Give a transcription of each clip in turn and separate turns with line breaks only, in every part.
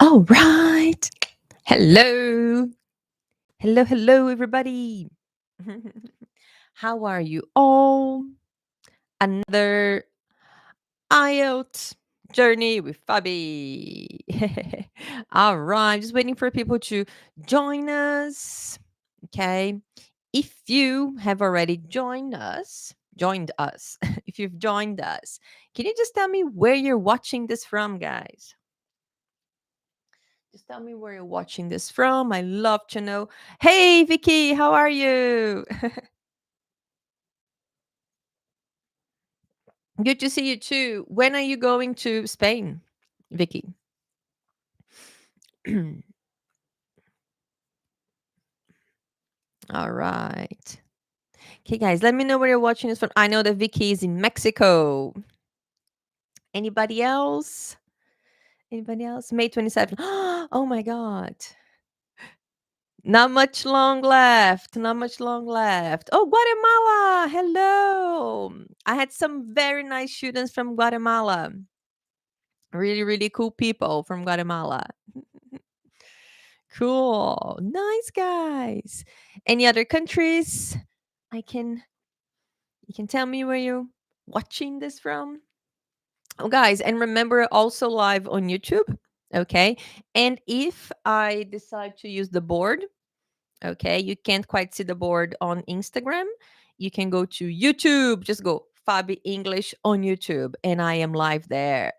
All right. Hello. Hello, everybody. How are you all? Another Ielts journey with Fabi. All right. Just waiting for people to join us. Okay. If you have already joined us, if you've joined us, can you just tell me where you're watching this from, guys? Just tell me where you're watching this from. I love to know. Hey, Vicky, how are you? Good to see you too. When are you going to Spain, Vicky? All right. Okay, guys, let me know where you're watching this from. I know that Vicky is in Mexico. Anybody else? Anybody else? May 27th. Oh my God. Not much long left. Not much long left. Oh, Guatemala. Hello. I had some very nice students from Guatemala. Really, really cool people from Guatemala. Cool. Nice guys. Any other countries? I can you can tell me where you're watching this from? Oh guys, and remember also live on YouTube. Okay. And if I decide to use the board, okay, you can't quite see the board on Instagram. You can go to YouTube. Just go Fabi English on YouTube, and I am live there.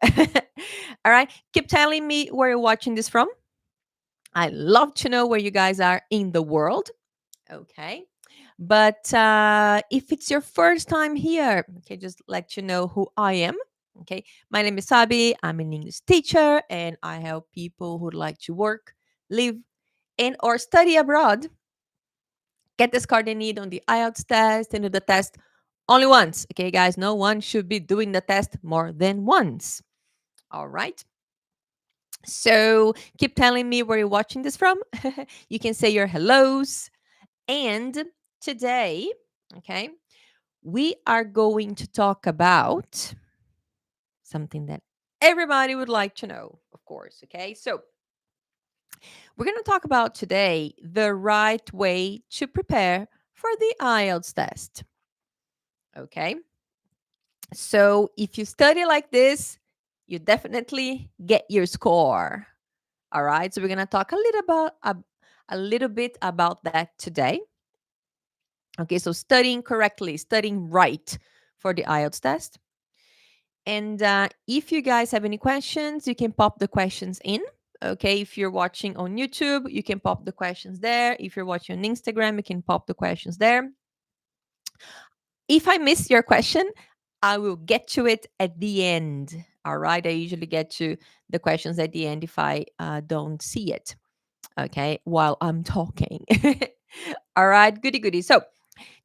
All right. Keep telling me where you're watching this from. I love to know where you guys are in the world. Okay. But if it's your first time here, okay, just let you know who I am. Okay. My name is Sabi. I'm an English teacher and I help people who'd like to work, live, and or study abroad get the score they need on the IELTS test and do the test only once. Okay, guys, no one should be doing the test more than once. All right. So keep telling me where you're watching this from. You can say your hellos. And today, okay, we are going to talk about something that everybody would like to know, of course. Okay, so we're going to talk about today the right way to prepare for the IELTS test. Okay, so if you study like this, you definitely get your score. All right, so we're going to talk a little bit about that today. Okay, so studying correctly, studying right for the IELTS test. And if you guys have any questions, you can pop the questions in. Okay, if you're watching on YouTube, you can pop the questions there. If you're watching on Instagram, you can pop the questions there. If I miss your question, I will get to it at the end. All right, I usually get to the questions at the end if I don't see it. Okay, while I'm talking. All right, goody goody. So,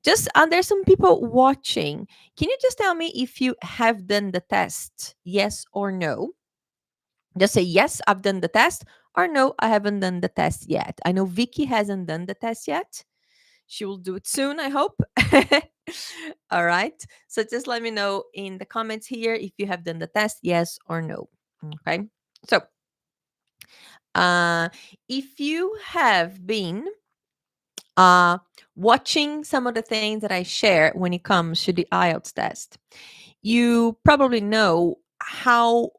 just there's some people watching. Can you just tell me if you have done the test? Yes or no? Just say yes, I've done the test, or no, I haven't done the test yet. I know Vicky hasn't done the test yet. She will do it soon, I hope. All right. So just let me know in the comments here if you have done the test, yes or no. Okay. So uh if you have been uh watching some of the things that I share when it comes to the IELTS test, you probably know how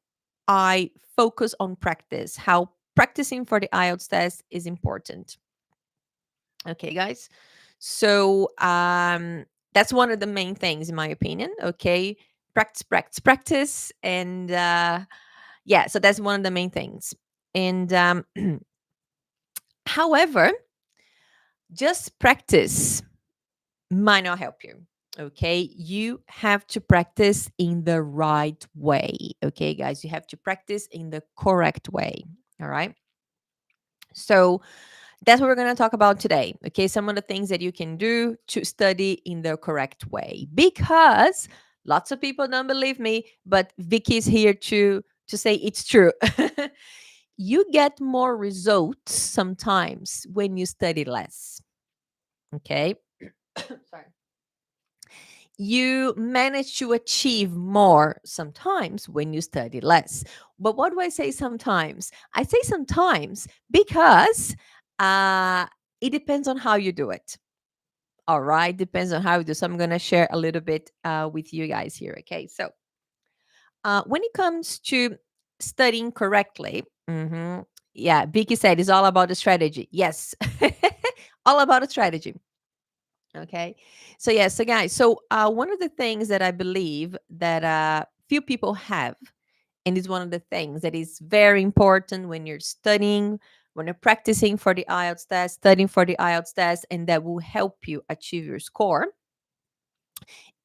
I focus on practice, how practicing for the IELTS test is important. Okay, guys. So that's one of the main things, in my opinion. Okay, practice, practice, practice, and yeah, so that's one of the main things. And however, just practice might not help you. Okay, you have to practice in the right way. Okay, guys, you have to practice in the correct way. All right. So that's what we're going to talk about today. Okay, some of the things that you can do to study in the correct way, because lots of people don't believe me, but Vicky's here to say it's true. You get more results sometimes when you study less. Okay. Sorry. you manage to achieve more sometimes when you study less. But what do I say sometimes? I say sometimes because uh, it depends on how you do it. All right, depends on how you do. So I'm gonna share a little bit with you guys here. Okay, so when it comes to studying correctly, yeah, Vicky said it's all about the strategy. Yes, all about a strategy. Okay. So yeah, so guys, so one of the things that I believe that few people have, and is one of the things that is very important when you're studying, when you're practicing for the IELTS test, studying for the IELTS test, and that will help you achieve your score,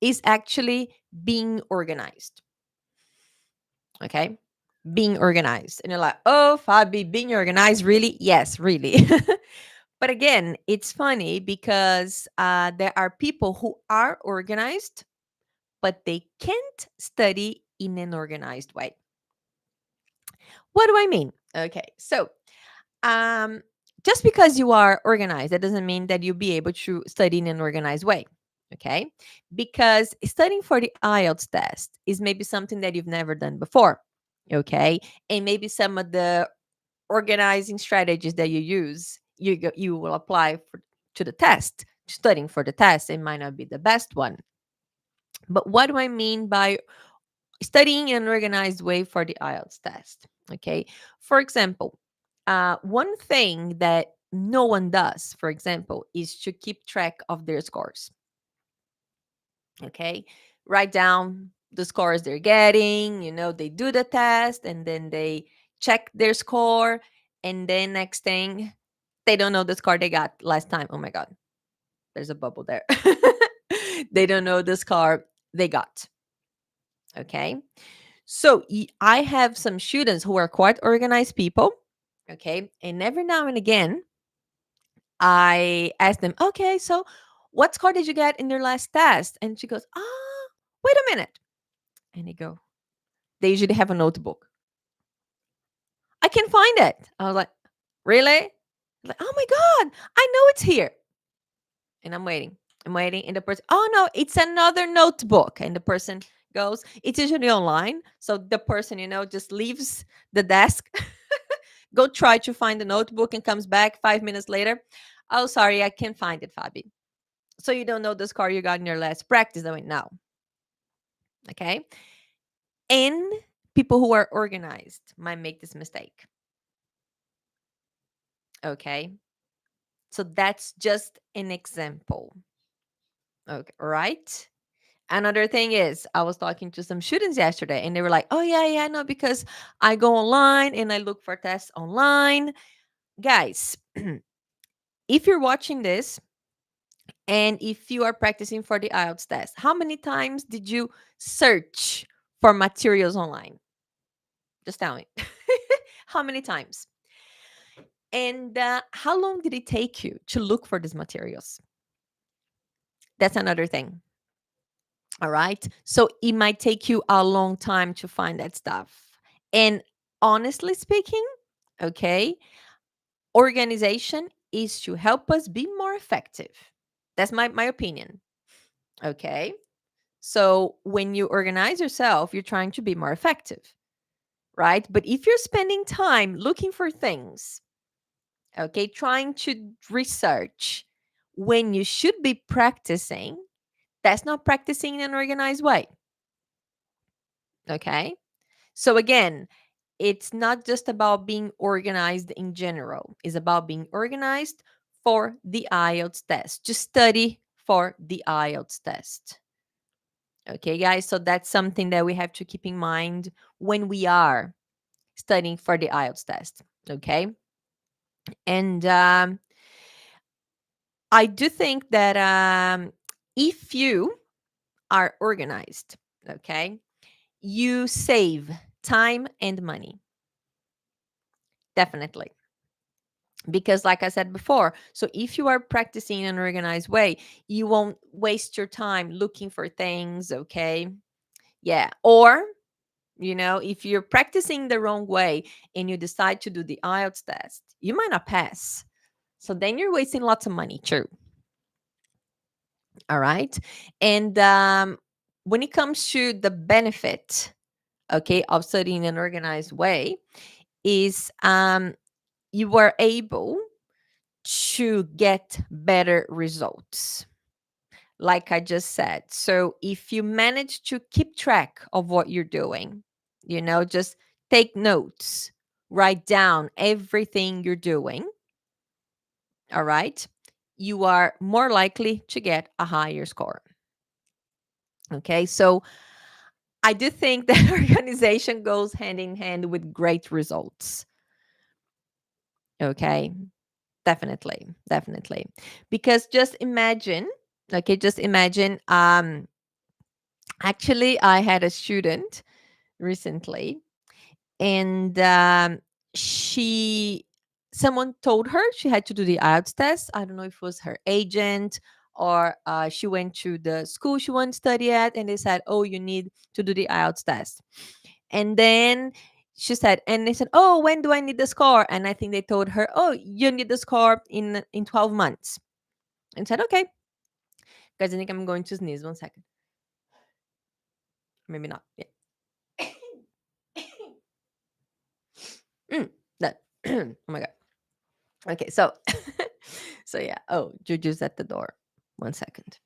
is actually being organized. Okay. Being organized. And you're like, oh, Fabi, being organized, really? Yes, really. But again, it's funny because there are people who are organized, but they can't study in an organized way. What do I mean? Okay, so um, just because you are organized, that doesn't mean that you'll be able to study in an organized way. Okay, because studying for the IELTS test is maybe something that you've never done before. Okay, and maybe some of the organizing strategies that you use, you will apply to the test. Studying for the test, it might not be the best one. But what do I mean by studying in an organized way for the IELTS test? Okay. For example, one thing that no one does, for example, is to keep track of their scores. Okay. Write down the scores they're getting, they do the test and then they check their score. And then next thing, they don't know the score they got last time. Oh my God, there's a bubble there. They don't know the score they got. Okay. So I have some students who are quite organized people. Okay. And every now and again, I ask them, okay, so what score did you get in your last test? And she goes, wait a minute. And they go, they usually have a notebook. I can find it. I was like, really? Like, oh my God, I know it's here. And I'm waiting. I'm waiting. And the person, oh no, it's another notebook. And the person goes, it's usually online. So the person, just leaves the desk, go try to find the notebook and comes back 5 minutes later. Oh, sorry, I can't find it, Fabi. So you don't know the score you got in your last practice. I went, no. Okay. And people who are organized might make this mistake. Okay. So that's just an example. Okay. Right. Another thing is, I was talking to some students yesterday and they were like, oh, yeah, yeah, no, because I go online and I look for tests online. Guys, if you're watching this and if you are practicing for the IELTS test, how many times did you search for materials online? Just tell me. How many times? And how long did it take you to look for these materials? That's another thing. All right. So it might take you a long time to find that stuff. And honestly speaking, okay, organization is to help us be more effective. That's my opinion. Okay. So when you organize yourself, you're trying to be more effective, right? But if you're spending time looking for things, okay, trying to research when you should be practicing, that's not practicing in an organized way. Okay. So again, it's not just about being organized in general, it's about being organized for the IELTS test, to study for the IELTS test. Okay, guys, so that's something that we have to keep in mind when we are studying for the IELTS test. Okay. And I do think that if you are organized, okay, you save time and money. Definitely. Because, like I said before, so if you are practicing in an organized way, you won't waste your time looking for things. Okay. Yeah. Or, if you're practicing the wrong way and you decide to do the IELTS test, you might not pass. So then you're wasting lots of money too. All right. And when it comes to the benefit, okay, of studying in an organized way, is you are able to get better results. Like I just said. So if you manage to keep track of what you're doing, just take notes, write down everything you're doing, all right, you are more likely to get a higher score. Okay. So I do think that organization goes hand in hand with great results. Okay. Definitely. Definitely. Because just imagine, okay, just imagine, actually, I had a student recently, and she someone told her she had to do the IELTS test. I don't know if it was her agent, or she went to the school she wanted to study at, and they said, "Oh, you need to do the IELTS test." And then she said, and they said, "Oh, when do I need the score?" And I think they told her, "Oh, you need the score in 12 months." And said, "Okay." Guys, I think I'm going to sneeze. 1 second. Maybe not. Yeah. That. Oh my god. Okay, so so yeah. Oh, Juju's at the door. 1 second.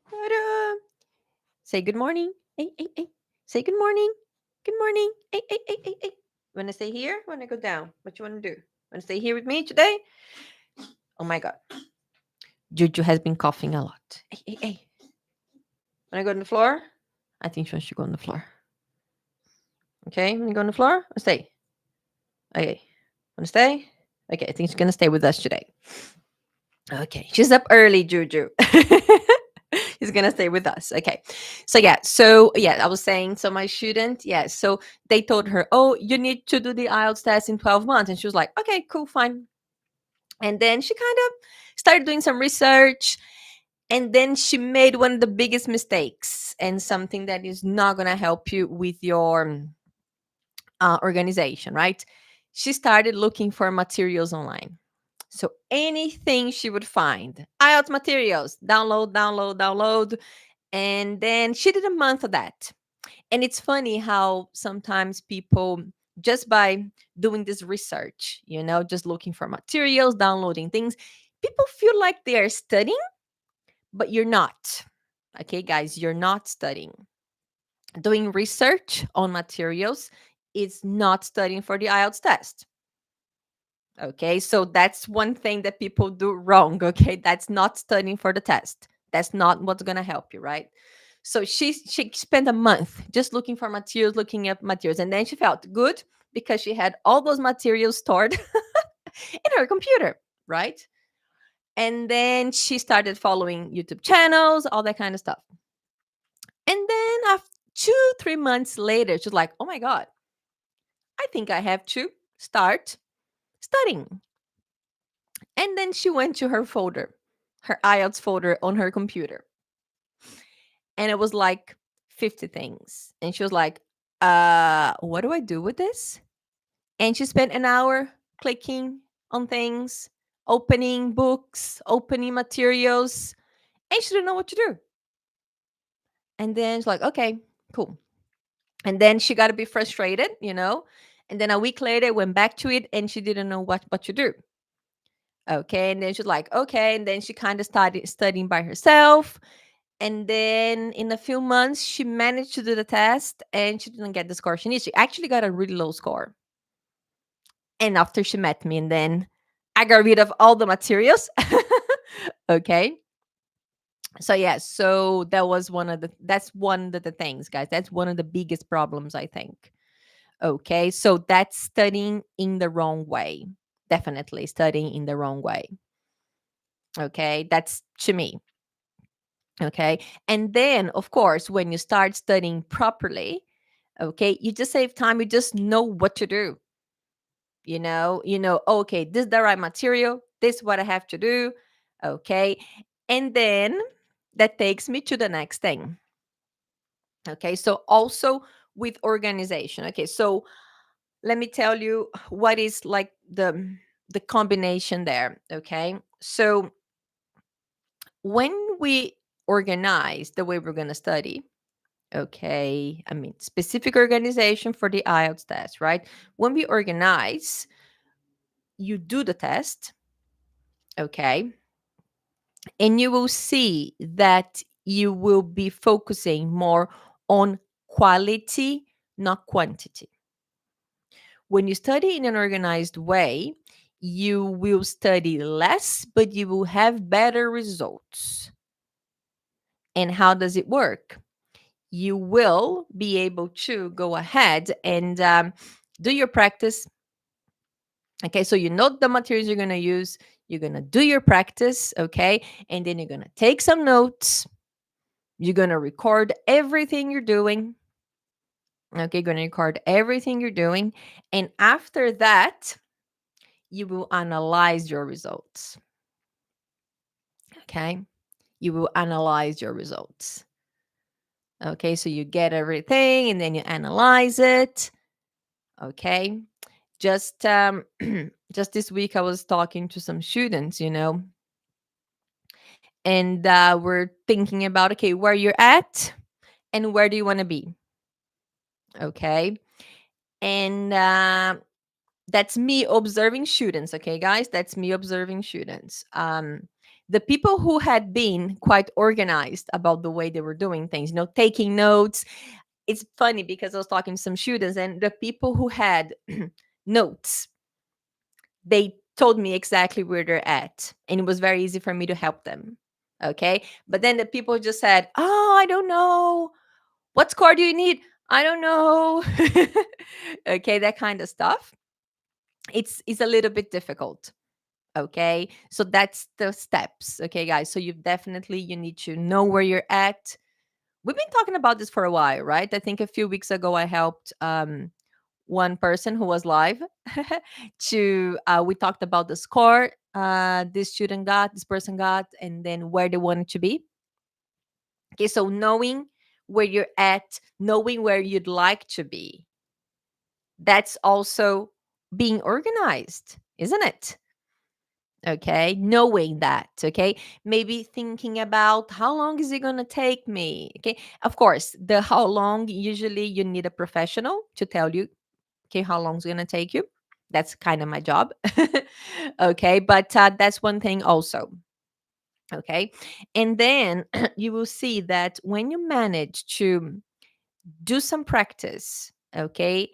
Ta-da! Say good morning. Hey, hey, hey. Say good morning. Good morning. Hey, hey, hey, hey, hey. Wanna stay here? Wanna go down? What you wanna do? Wanna stay here with me today? Oh my god. Juju has been coughing a lot. Hey, hey, hey. Wanna go on the floor? I think she wants to go on the floor. Okay, wanna go on the floor or stay? Okay. Wanna stay? Okay, I think she's gonna stay with us today. Okay, she's up early, Juju. He's gonna stay with us. Okay, so I was saying, so my student, so they told her, "Oh, you need to do the IELTS test in 12 months," and she was like, "Okay, cool, fine." And then she kind of started doing some research, and then she made one of the biggest mistakes, and something that is not gonna help you with your organization, right? She started looking for materials online. So anything she would find, IELTS materials, download, download, download. And then she did a month of that. And it's funny how sometimes people, just by doing this research, just looking for materials, downloading things, people feel like they are studying, but you're not. Okay, guys, you're not studying. Doing research on materials is not studying for the IELTS test. Okay, so that's one thing that people do wrong. Okay, that's not studying for the test. That's not what's gonna help you, right? So she spent a month just looking for materials, looking at materials, and then she felt good because she had all those materials stored in her computer, right? And then she started following YouTube channels, all that kind of stuff. And then after 2, 3 months later, she's like, "Oh my god, I think I have to start studying." And then she went to her folder, her IELTS folder on her computer. And it was like 50 things. And she was like, what do I do with this? And she spent an hour clicking on things, opening books, opening materials, and she didn't know what to do. And then she's like, okay, cool. And then she got a bit frustrated, And then a week later, went back to it and she didn't know what to do. Okay. And then she's like, okay. And then she kind of started studying by herself. And then in a few months, she managed to do the test and she didn't get the score she needed. She actually got a really low score. And after she met me, and then I got rid of all the materials. Okay. So yeah, so that's one of the things, guys. That's one of the biggest problems, I think. Okay. So that's studying in the wrong way. Definitely studying in the wrong way. Okay. That's to me. Okay. And then, of course, when you start studying properly, okay, you just save time. You just know what to do. Okay, this is the right material. This is what I have to do. Okay. And then that takes me to the next thing. Okay, so also with organization. Okay, so let me tell you what is like the combination there. Okay, so when we organize the way we're going to study, okay, I mean specific organization for the IELTS test, right? When we organize, you do the test, okay, and you will see that you will be focusing more on quality, not quantity. When you study in an organized way, you will study less, but you will have better results. And how does it work? You will be able to go ahead and do your practice. Okay, so you know the materials you're going to use, you're going to do your practice, okay, and then you're going to take some notes, you're going to record everything you're doing. Okay, you're going to record everything you're doing. And after that, you will analyze your results. Okay, you will analyze your results. Okay, so you get everything and then you analyze it. Okay, just just this week I was talking to some students, and we're thinking about, okay, where you're at and where do you want to be. Okay, and that's me observing students. Okay, guys, that's me observing students. The people who had been quite organized about the way they were doing things, taking notes. It's funny because I was talking to some students, and the people who had notes, they told me exactly where they're at, and it was very easy for me to help them. Okay, but then the people just said, "Oh, I don't know. What score do you need? I don't know." Okay, that kind of stuff. It's a little bit difficult. Okay, so that's the steps. Okay, guys, so you need to know where you're at. We've been talking about this for a while, right? I think a few weeks ago I helped one person who was live to we talked about the score this person got, and then where they wanted to be. Okay, so knowing where you're at, knowing where you'd like to be, that's also being organized, isn't it? Okay, knowing that. Okay, maybe thinking about how long is it going to take me. Okay, of course, the how long, usually you need a professional to tell you, okay, how long is going to take you. That's kind of my job. Okay, but that's one thing also. Okay, and then you will see that when you manage to do some practice, okay,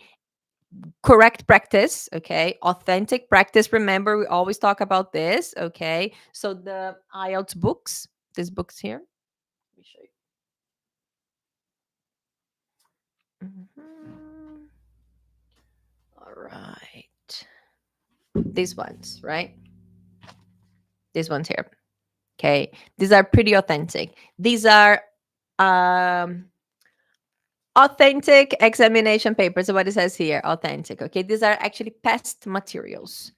correct practice, okay, authentic practice. Remember, we always talk about this, okay? So the IELTS books, these books here, let me show you. All right, these ones, right? These ones here, okay. These are pretty authentic. These are um authentic examination papers. What it says here, authentic. Okay, these are actually past materials.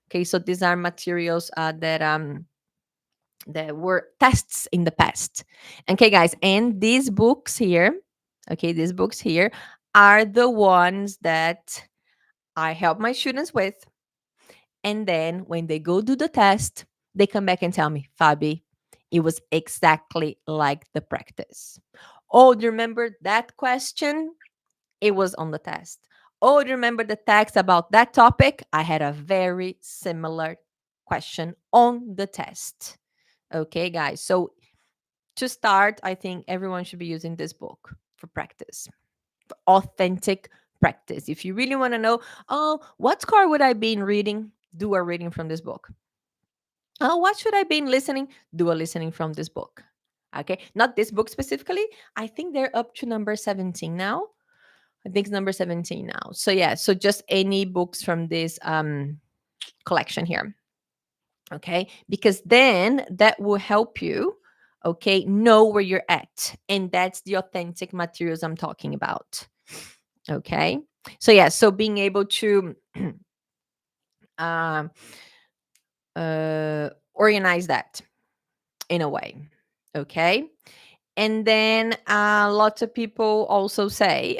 Okay, so these are materials that were tests in the past. Okay, guys, and these books here, okay, these books here are the ones that I help my students with. And then when they go do the test, they come back and tell me, Fabi, it was exactly like the practice. Oh, do you remember that question? It was on the test. Oh, do you remember the text about that topic? I had a very similar question on the test. Okay, guys. So to start, I think everyone should be using this book for practice, for authentic practice. If you really want to know, oh, what score would I be in reading? Do a reading from this book. Oh, what should I be in listening? Do a listening from this book. Okay, not this book specifically. I think they're up to number 17 now. I think it's number 17 now. So yeah, so just any books from this collection here. Okay, because then that will help you, okay, know where you're at, and that's the authentic materials I'm talking about. Okay, so yeah, so being able to um organize that in a way. Okay. And then lots of people also say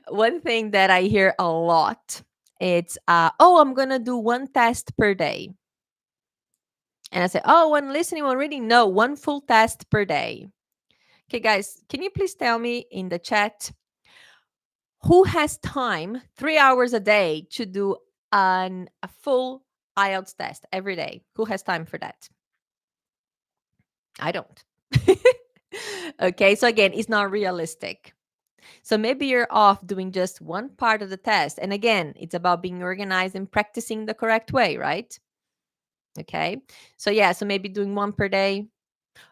one thing that I hear a lot. It's oh, I'm gonna do one test per day. And I say, oh, one listening, one reading. No, one full test per day. Okay, guys, can you please tell me in the chat who has time 3 hours a day to do a full IELTS test every day? Who has time for that? I don't. Okay, so again, it's not realistic. So maybe you're off doing just one part of the test. And again, it's about being organized and practicing the correct way, right? Okay. So yeah, so maybe doing one per day,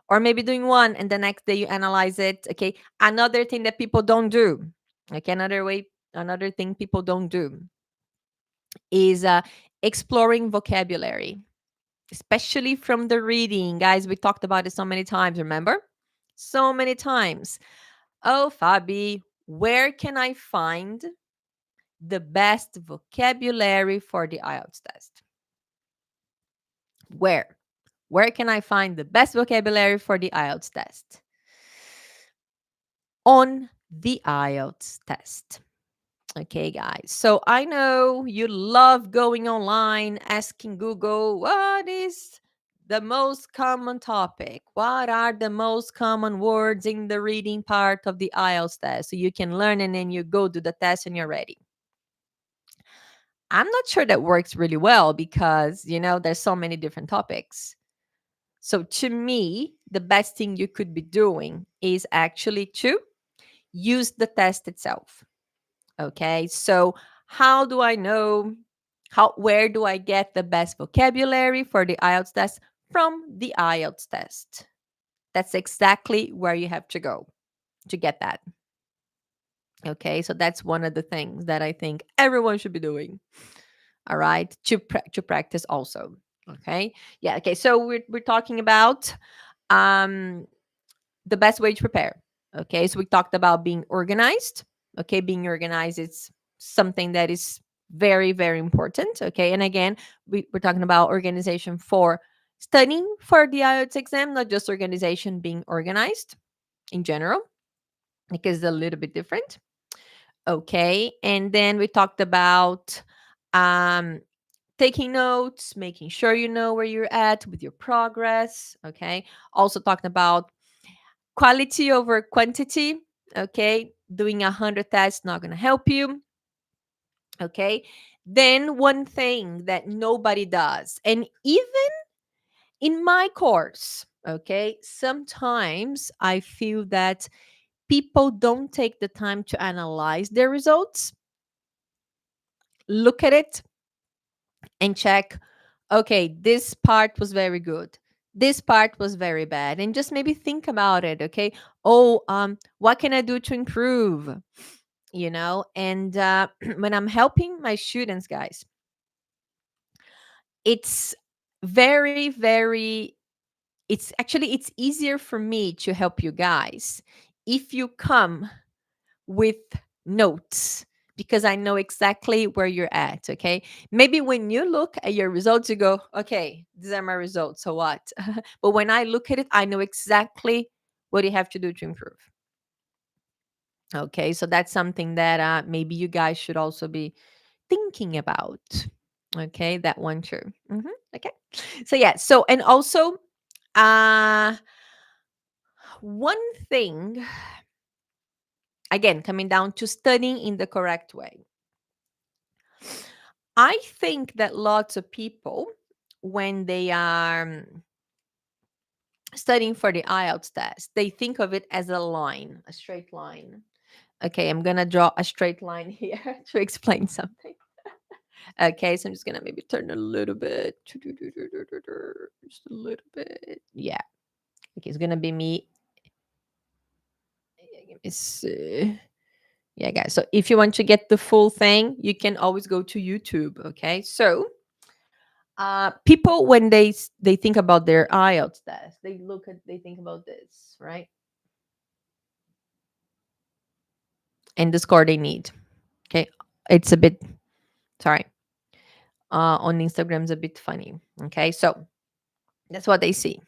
or maybe doing one and the next day you analyze it. Okay. Another thing that people don't do. Okay, another thing people don't do is exploring vocabulary, especially from the reading. Guys, we talked about it so many times, remember? So many times. Oh, Fabi, where can I find the best vocabulary for the IELTS test? Where? Where can I find the best vocabulary for the IELTS test? On the IELTS test. Okay, guys. So I know you love going online, asking Google, what is the most common topic? What are the most common words in the reading part of the IELTS test? So you can learn and then you go do the test and you're ready. I'm not sure that works really well because, there's so many different topics. So to me, the best thing you could be doing is actually to use the test itself. Okay. So how do I know where do I get the best vocabulary for the IELTS test? From the IELTS test. That's exactly where you have to go to get that. Okay. So that's one of the things that I think everyone should be doing. All right. To practice also. Okay. Yeah. Okay. So we're talking about um the best way to prepare. Okay, so we talked about being organized. Okay, being organized is something that is very, very important. Okay, and again, we're talking about organization for studying for the IELTS exam, not just organization being organized in general, because it's a little bit different. Okay, and then we talked about um, taking notes, making sure you know where you're at with your progress. Okay, also talking about quality over quantity. Okay, doing 100 tests not going to help you. Okay, then one thing that nobody does, and even in my course, okay, sometimes I feel that people don't take the time to analyze their results, look at it, and check, okay, this part was very good, this part was very bad, and just maybe think about it. Okay, oh, what can I do to improve? And when I'm helping my students, guys, it's very, very, it's easier for me to help you guys if you come with notes, because I know exactly where you're at. Okay, maybe when you look at your results you go, okay, these are my results, so what? But when I look at it, I know exactly what you have to do to improve. Okay, so that's something that maybe you guys should also be thinking about. Okay, that one too. Okay, so yeah, so and also, uh, one thing, again, coming down to studying in the correct way. I think that lots of people, when they are studying for the IELTS test, they think of it as a line, a straight line. Okay, I'm gonna draw a straight line here to explain something. Okay, so I'm just gonna maybe turn a little bit, just a little bit. Yeah. Okay, it's gonna be me. Yeah, give me see. Yeah, guys. So if you want to get the full thing, you can always go to YouTube. Okay, so people, when they think about their IELTS test, they think about this, right? And the score they need. Okay, it's a bit, sorry, on Instagram's a bit funny. Okay, so that's what they see.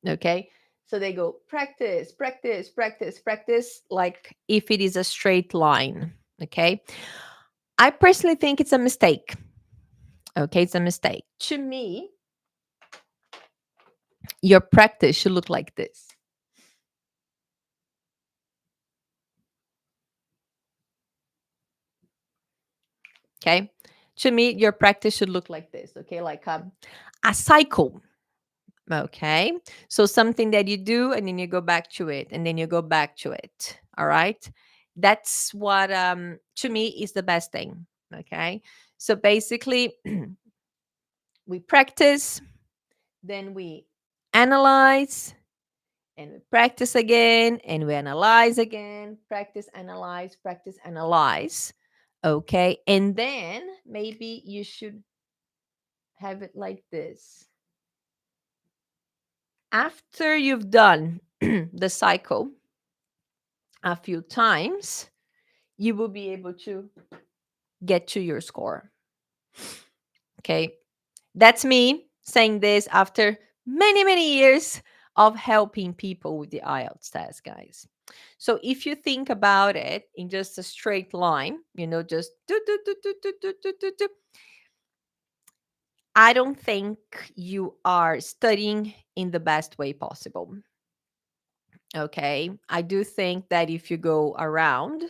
Okay, So they go practice, practice, practice, practice, like if it is a straight line. Okay. I personally think it's a mistake. Okay. It's a mistake. To me, your practice should look like this. Okay. To me, your practice should look like this. Okay. Like a cycle. Okay. So something that you do and then you go back to it and then you go back to it. All right. That's what to me is the best thing. Okay. So basically we practice, then we analyze and we practice again and we analyze again, practice, analyze, practice, analyze. Okay. And then maybe you should have it like this. After you've done the cycle a few times, you will be able to get to your score. Okay. That's me saying this after many, many years of helping people with the IELTS test, guys. So if you think about it in just a straight line, just do, do, do, do, do, do, do, do, do, I don't think you are studying in the best way possible. Okay. I do think that if you go around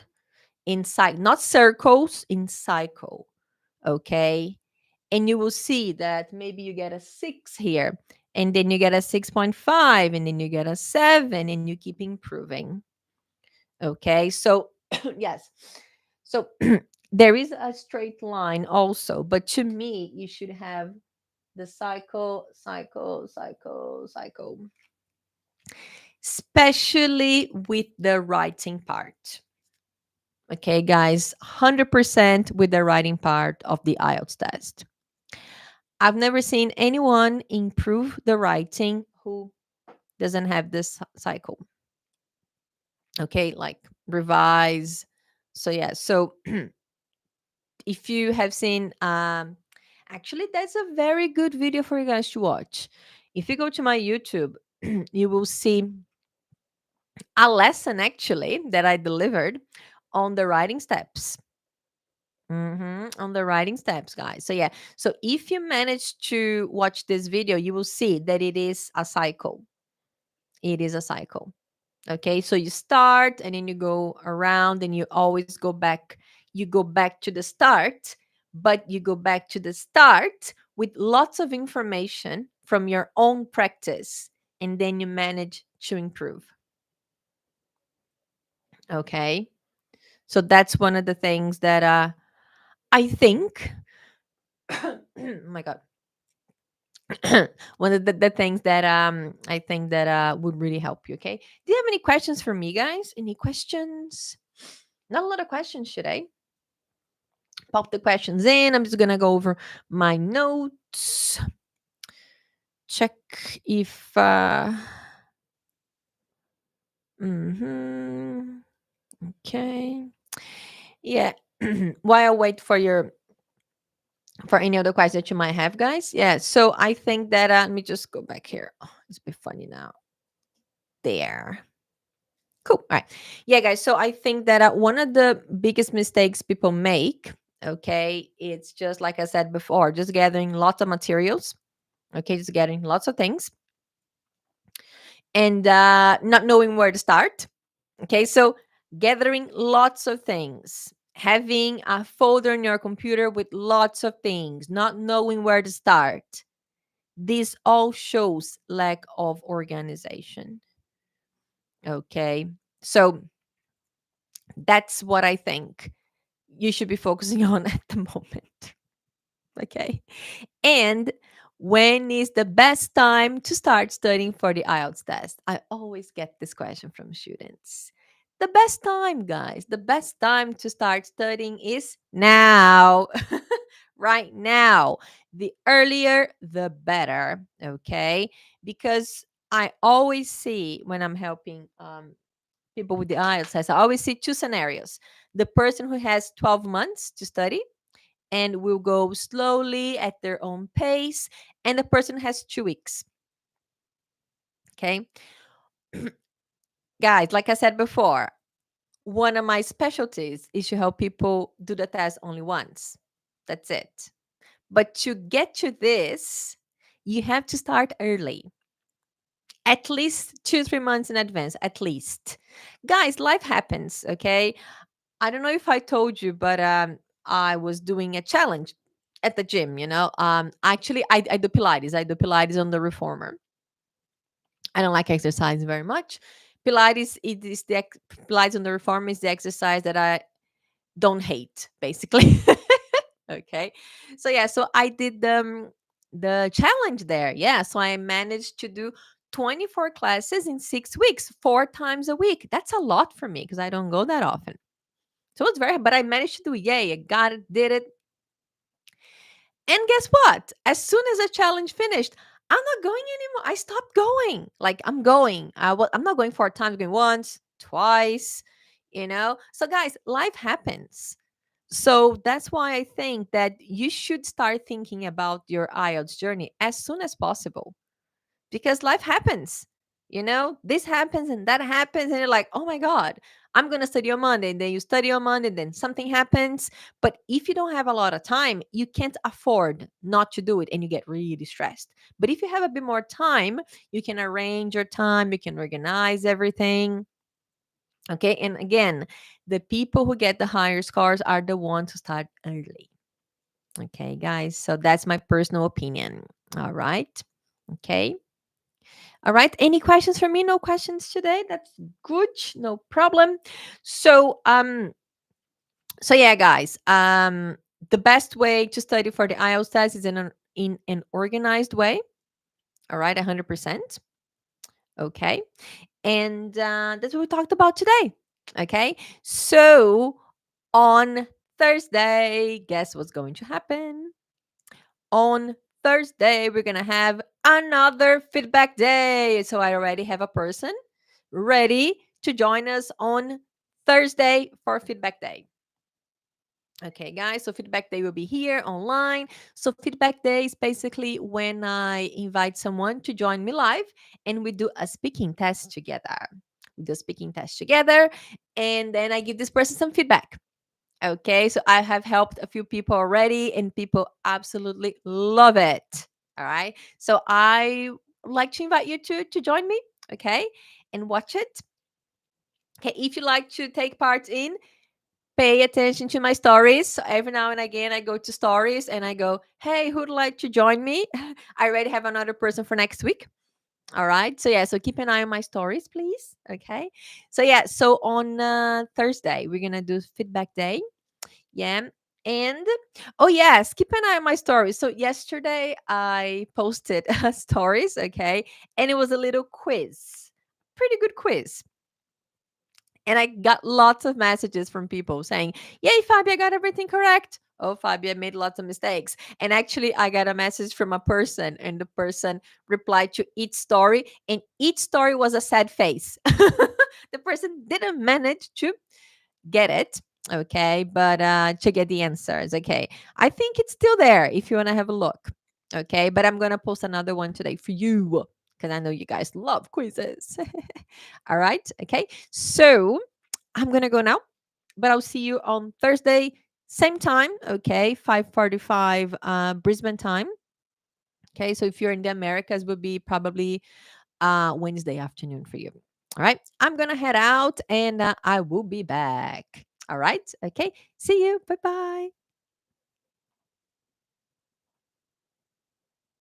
in not circles, in cycle, okay, and you will see that maybe you get a 6 here, and then you get a 6.5, and then you get a 7, and you keep improving. Okay. So, yes. So, there is a straight line also, but to me, you should have the cycle, cycle, cycle, cycle, especially with the writing part. Okay, guys, 100% with the writing part of the IELTS test. I've never seen anyone improve the writing who doesn't have this cycle. Okay, like revise. So, yeah, so if you have seen, actually, that's a very good video for you guys to watch. If you go to my YouTube, you will see a lesson actually that I delivered on the writing steps. On the writing steps, guys. So, yeah. So, if you manage to watch this video, you will see that it is a cycle. It is a cycle. Okay. So, you start and then you go around and you always go back. You go back to the start, but you go back to the start with lots of information from your own practice. And then you manage to improve. Okay. So, that's one of the things that I think. Oh my God. One of the things that I think that would really help you. Okay. Do you have any questions for me, guys? Any questions? Not a lot of questions, should I? Pop the questions in. I'm just gonna go over my notes. Check if okay. Yeah. While I wait for any other questions that you might have, guys. Yeah. So I think that let me just go back here. Oh, it's a bit funny now. There. Cool. All right. Yeah, guys. So I think that one of the biggest mistakes people make, okay, it's just like I said before, just gathering lots of materials, okay, just getting lots of things and not knowing where to start. Okay. So gathering lots of things, having a folder in your computer with lots of things, not knowing where to start. This all shows lack of organization. Okay. So that's what I think you should be focusing on at the moment. Okay. And when is the best time to start studying for the IELTS test? I always get this question from students. The best time, guys, the best time to start studying is now, right now. The earlier, the better. Okay. Because I always see when I'm helping people with the IELTS test, I always see two scenarios. The person who has 12 months to study and will go slowly at their own pace, and the person has 2 weeks. Okay. Guys, like I said before, one of my specialties is to help people do the test only once. That's it. But to get to this, you have to start early, at least 2, 3 months in advance, at least. Guys, life happens, okay? I don't know if I told you, but I was doing a challenge at the gym, Actually, I do Pilates. I do Pilates on the reformer. I don't like exercise very much. Pilates on the reformer is the exercise that I don't hate, basically. Okay. So yeah, so I did the challenge there. Yeah. So I managed to do 24 classes in 6 weeks, 4 times a week. That's a lot for me because I don't go that often. So it's very, but I managed to do it. Yay, I got it, did it. And guess what? As soon as the challenge finished, I'm not going anymore. I stopped going. Like I'm going. I'm not going 4 times, I'm going once, twice, So guys, life happens. So that's why I think that you should start thinking about your IELTS journey as soon as possible because life happens. This happens and that happens, and you're like, oh my God, I'm going to study on Monday. And then you study on Monday, then something happens. But if you don't have a lot of time, you can't afford not to do it and you get really stressed. But if you have a bit more time, you can arrange your time, you can organize everything. Okay. And again, the people who get the higher scores are the ones who start early. Okay, guys. So that's my personal opinion. All right. Okay. All right. Any questions for me? No questions today. That's good. No problem. So so yeah, guys. The best way to study for the IELTS test is in an organized way. All right, 100%. Okay. And that's what we talked about today. Okay. So on Thursday, guess what's going to happen? On Thursday, we're going to have another feedback day. So I already have a person ready to join us on Thursday for feedback day. Okay, guys, so feedback day will be here online. So, feedback day is basically when I invite someone to join me live and we do a speaking test together. We do a speaking test together, and then I give this person some feedback. Okay, so I have helped a few people already, and people absolutely love it. All right, so I would like to invite you to join me, okay, and watch it. Okay, if you like to take part in, pay attention to my stories. So every now and again, I go to stories and I go, "Hey, who'd like to join me?" I already have another person for next week. All right, so yeah, so keep an eye on my stories, please. Okay, so yeah, so on Thursday we're gonna do feedback day. Yeah. And oh yes, keep an eye on my stories. So yesterday I posted stories, okay, and it was a little quiz, pretty good quiz. And I got lots of messages from people saying, "Yay, Fabi, I got everything correct." Oh, Fabi, I made lots of mistakes. And actually, I got a message from a person, and the person replied to each story, and each story was a sad face. The person didn't manage to get it, okay, but to get the answers, okay. I think it's still there if you want to have a look, okay, but I'm gonna post another one today for you because I know you guys love quizzes. All right, okay, so I'm gonna go now, but I'll see you on Thursday, same time, okay, 5:45 Brisbane time. Okay, so if you're in the Americas, will be probably Wednesday afternoon for you. All right. I'm going to head out and I will be back. All right. Okay. See you. Bye bye.